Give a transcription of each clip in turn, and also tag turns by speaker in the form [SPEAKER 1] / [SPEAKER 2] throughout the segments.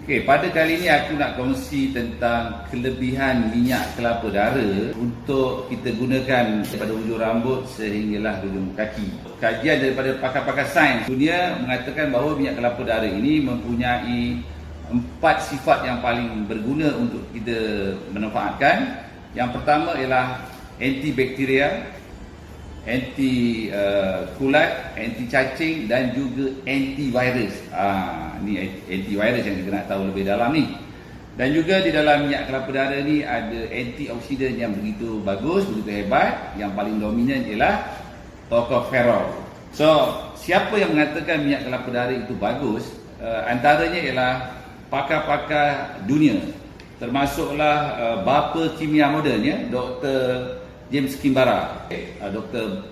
[SPEAKER 1] Okey, pada kali ini aku nak kongsi tentang kelebihan minyak kelapa dara untuk kita gunakan daripada hujung rambut sehinggalah hujung kaki. Kajian daripada pakar-pakar sains dunia mengatakan bahawa minyak kelapa dara ini mempunyai 4 sifat yang paling berguna untuk kita manfaatkan. Yang pertama ialah antibakteria, anti kulat, anti cacing dan juga antivirus. Ni antivirus yang kita nak tahu lebih dalam ni. Dan juga di dalam minyak kelapa dara ni ada antioksidan yang begitu bagus, begitu hebat. Yang paling dominan ialah tocopherol. So, siapa yang mengatakan minyak kelapa dara itu bagus? Antaranya ialah pakar-pakar dunia. Termasuklah bapa kimia moden, ya, Dr. James Kimbara, Dr.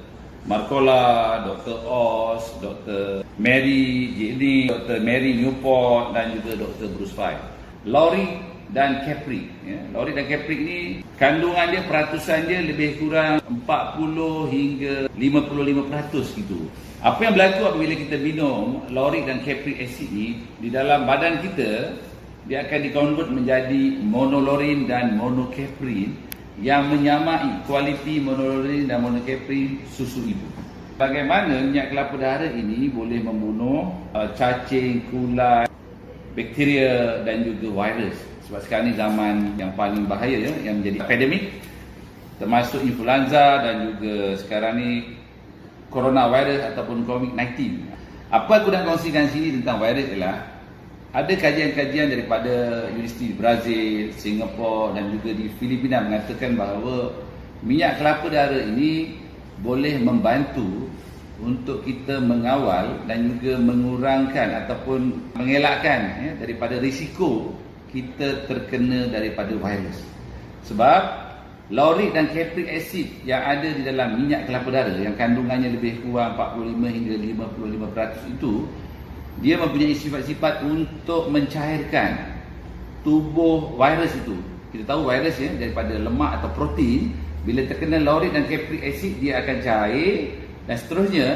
[SPEAKER 1] Marcola, Dr. Oz, Dr. Mary Jenny, Dr. Mary Newport dan juga Dr. Bruce Fry. Lowry dan Capri, ya. Lowry dan Capri ni kandungan dia, peratusan dia lebih kurang 40 hingga 55% gitu. Apa yang berlaku apabila kita minum Lowry dan Capri acid ni di dalam badan kita, dia akan dikonvert menjadi monolaurin dan monocaprin yang menyamai kualiti monolaurin dan monocaprin susu ibu. Bagaimana minyak kelapa dara ini boleh membunuh cacing, kulat, bakteria dan juga virus. Sebab sekarang ni zaman yang paling bahaya, ya, yang menjadi pandemik, termasuk influenza dan juga sekarang ni coronavirus ataupun COVID-19. Apa aku nak kongsikan sini tentang virus ialah ada kajian-kajian daripada Universiti Brazil, Singapura dan juga di Filipina mengatakan bahawa minyak kelapa dara ini boleh membantu untuk kita mengawal dan juga mengurangkan ataupun mengelakkan, ya, daripada risiko kita terkena daripada virus. Sebab lauric dan capric acid yang ada di dalam minyak kelapa dara yang kandungannya lebih kurang 45 hingga 55% itu, dia mempunyai sifat-sifat untuk mencairkan tubuh virus itu. Kita tahu virus, ya, daripada lemak atau protein, bila terkena lauric dan capric acid dia akan cair dan seterusnya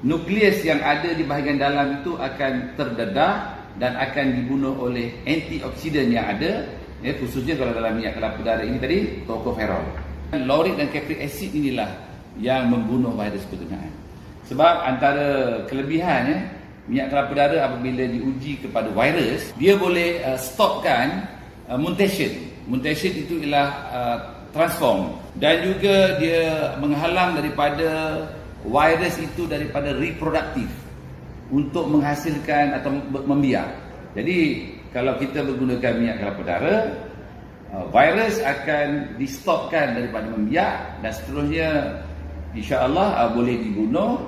[SPEAKER 1] nukleus yang ada di bahagian dalam itu akan terdedah dan akan dibunuh oleh antioksidan yang ada, ya, khususnya kalau dalam minyak kelapa dara ini tadi tocopherol. Lauric dan capric acid inilah yang membunuh virus berkenaan. Sebab antara kelebihannya, minyak kelapa dara apabila diuji kepada virus, dia boleh stopkan mutation. Mutation itu ialah transform, dan juga dia menghalang daripada virus itu daripada reproduktif untuk menghasilkan atau membiak. Jadi kalau kita menggunakan minyak kelapa dara, virus akan di-stopkan daripada membiak dan seterusnya insya-Allah boleh dibunuh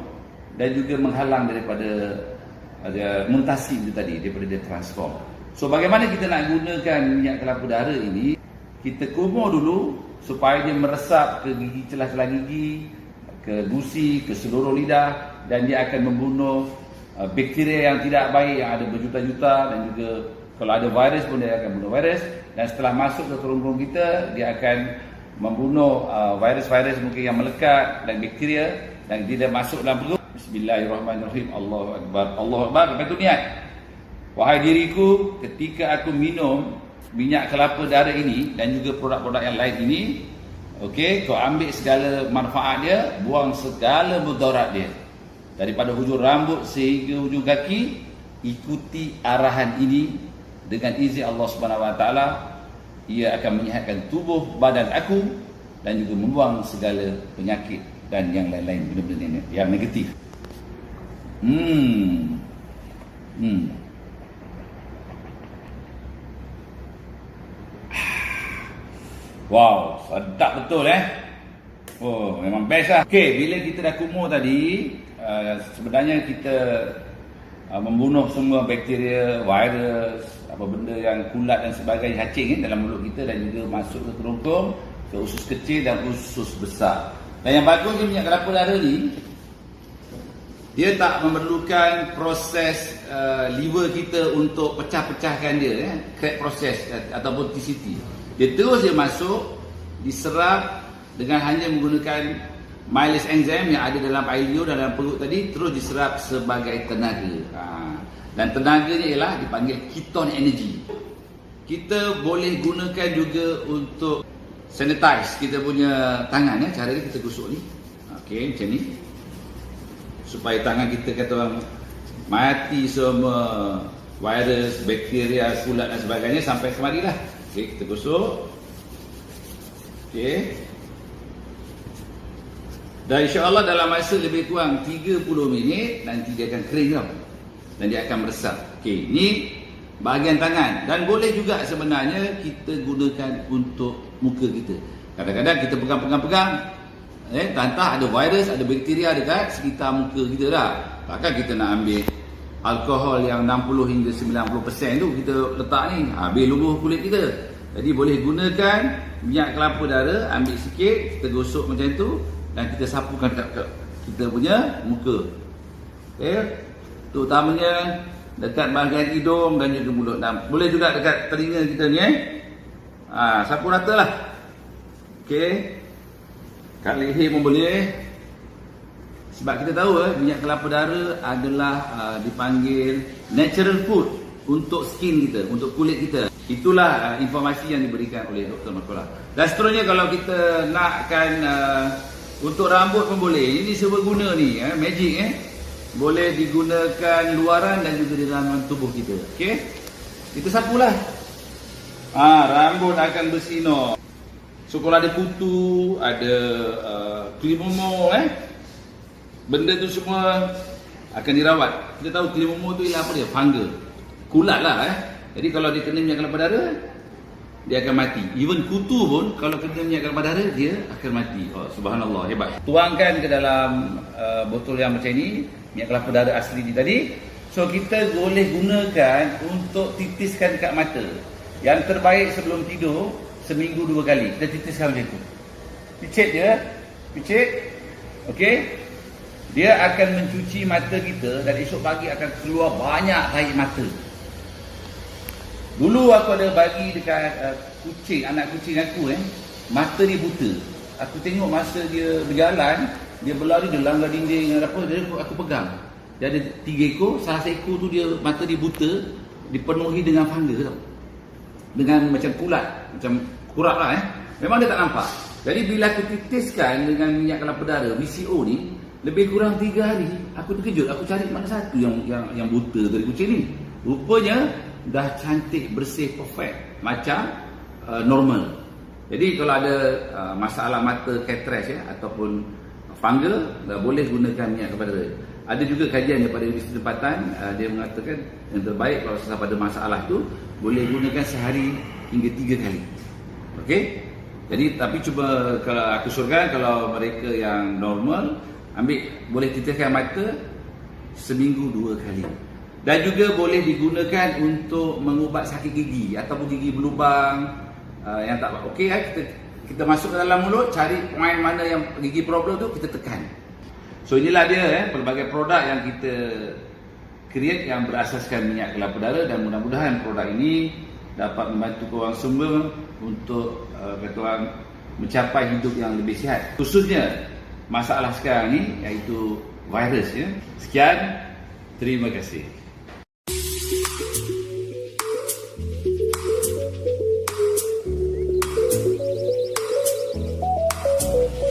[SPEAKER 1] dan juga menghalang daripada mutasi itu tadi, daripada dia transform. So bagaimana kita nak gunakan minyak kelapa dara ini? Kita kumur dulu supaya dia meresap ke gigi, celah-celah gigi, ke gusi, ke seluruh lidah, dan dia akan membunuh bakteria yang tidak baik yang ada berjuta-juta, dan juga kalau ada virus pun dia akan bunuh virus, dan setelah masuk ke kerongkong kita dia akan membunuh virus-virus mungkin yang melekat dan bakteria, dan dia masuk dalam perut. Bismillahirrahmanirrahim. Allahu Akbar. Allahu Akbar. Lepas tu niat, wahai diriku, ketika aku minum minyak kelapa dara ini dan juga produk-produk yang lain ini, okey, kau ambil segala manfaat dia, buang segala mudarat dia. Daripada hujung rambut sehingga hujung kaki, ikuti arahan ini dengan izin Allah Subhanahu Wa Taala. Ia akan menyihatkan tubuh badan aku dan juga membuang segala penyakit dan yang lain-lain, benda-benda yang negatif. Wow, sedap betul, Oh, memang best lah. Okey, bila kita dah kumur tadi, sebenarnya kita membunuh semua bakteria, virus, apa benda yang kulat dan sebagainya, cacing, dalam mulut kita, dan juga masuk ke kerongkong, ke usus kecil dan usus besar. Dan yang bagusnya minyak kelapa dara ni, dia tak memerlukan proses liver kita untuk pecah-pecahkan dia, crack proses ataupun TCT. Dia terus dia masuk, diserap dengan hanya menggunakan Miles enzyme yang ada dalam air liur dan dalam perut tadi, terus diserap sebagai tenaga. Dan tenaganya ialah dipanggil ketone energy. Kita boleh gunakan juga untuk sanitize kita punya tangan ya. Cara dia kita gosok ni. Okey, macam ni. Supaya tangan kita kata orang mati semua virus, bakteria, kulat dan sebagainya sampai kemari lah. Okey, kita gosok. Okey. Dan insya-Allah dalam masa lebih kurang 30 minit nanti dia akan kering tau. Dan dia akan meresap. Okey, ni bahagian tangan. Dan boleh juga sebenarnya kita gunakan untuk muka kita. Kadang-kadang kita pegang-pegang, entah ada virus, ada bakteria dekat sekitar muka kita dah. Takkan kita nak ambil alkohol yang 60 hingga 90% tu kita letak ni, habis lubuh kulit kita. Jadi boleh gunakan minyak kelapa dara, ambil sikit, kita gosok macam tu dan kita sapukan dekat kita punya muka. Okey. Terutamanya dekat bahagian hidung dan juga mulut. Dan boleh juga dekat telinga kita ni sapu rata lah. Okey. Kat leher pun boleh. Sebab kita tahu minyak kelapa dara adalah dipanggil natural food untuk skin kita, untuk kulit kita. Itulah informasi yang diberikan oleh Dr. Makola. Dan seterusnya kalau kita nakkan untuk rambut pun boleh. Ini seberguna ni, magic boleh digunakan luaran dan juga di dalam tubuh kita. Okey. Kita sapulah. Rambut akan bersinar. So kalau ada kutu, ada kelimomo, benda tu semua akan dirawat. Kita tahu kelimomo tu ialah apa dia? Fungal. Kulat lah. Jadi kalau dia kena minyak kelapa dara, dia akan mati. Even kutu pun kalau kena minyak kelapa dara, dia akan mati. Oh, subhanallah, hebat. Tuangkan ke dalam botol yang macam ni, minyak kelapa dara asli ni tadi. So kita boleh gunakan untuk titiskan dekat mata. Yang terbaik sebelum tidur, seminggu 2 kali. Kita titiskan macam tu. Picit dia, picit. Okey. Dia akan mencuci mata kita dan esok pagi akan keluar banyak air mata. Dulu aku ada bagi dekat kucing, anak kucing aku mata dia buta. Aku tengok masa dia berjalan, dia berlari, dia langgar dinding apa, dia aku pegang. Dia ada 3 ekor, salah seekor tu dia mata dia buta, dipenuhi dengan fungus tau. Dengan macam kulat, macam kurap lah Memang dia tak nampak. Jadi bila aku titiskan dengan minyak kelapa dara VCO ni, lebih kurang 3 hari, aku terkejut. Aku cari mana satu yang buta dari kucing ni. Rupanya dah cantik, bersih, perfect, macam normal. Jadi kalau ada masalah mata cataracts ataupun fungal, boleh gunakan minyak kelapa dara. Ada juga kajian daripada Universiti Tempatan, dia mengatakan yang terbaik kalau pada masalah tu boleh gunakan sehari hingga 3 kali. Okey? Jadi tapi cuba kalau aku surkan kalau mereka yang normal boleh titiskan mata seminggu 2 kali. Dan juga boleh digunakan untuk mengubat sakit gigi ataupun gigi berlubang yang tak okey. Kita masuk ke dalam mulut, cari point mana yang gigi problem tu, kita tekan. So inilah dia pelbagai produk yang kita create yang berasaskan minyak kelapa dara, dan mudah-mudahan produk ini dapat membantu korang semua untuk kata orang mencapai hidup yang lebih sihat. Khususnya masalah sekarang ni iaitu virus Sekian, terima kasih.